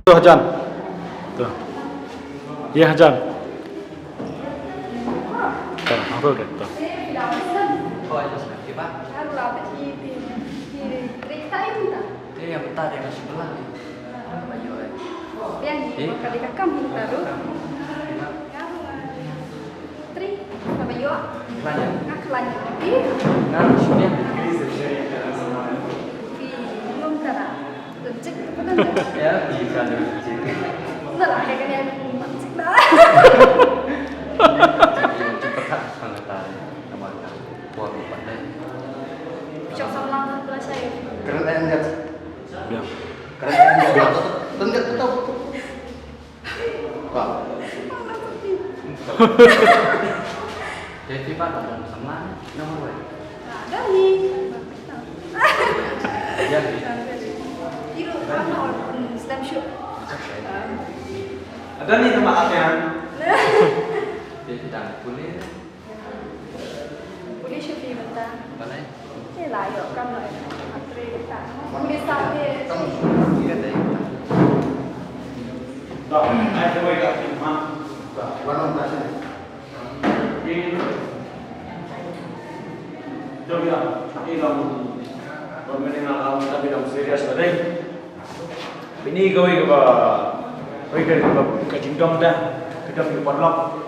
Tuh Hajan. Tuh. Iya Hajan. Tuh, aku udah tuh. Oh, itu sekali, Pak. Ini yang bentar, yang sebelah. Baju, Yang kali kakam baru. Tri, apa yo? Lanjut. Ngaklan. Nah, sudah. Belum kara. Cek benar. Ya, bisa dulu. Benar ada kan yang cek dah. Cepat sangat nama buat pandai. Cok sama belah saya. Keren enggak? Ya. Keren enggak? Enggak tahu. Pak. Jadi Pak sama nomor berapa? Ada nih. Ya, Iru mana orang stem shoot. Ada nih tempatnya. dia tidak boleh. Boleh shoot di bentar. Pandai. Ini lah yuk kamu lah. Antri kita. Boleh sampai. Iya deh. Tuh, ayo coba kita timah. Warna berapa? Ini. Coba ini kamu. Pemain alam tapi kamu serius betul. Ini kau ini apa? Kau ini kerja jingdong dah. Kerja di pondok.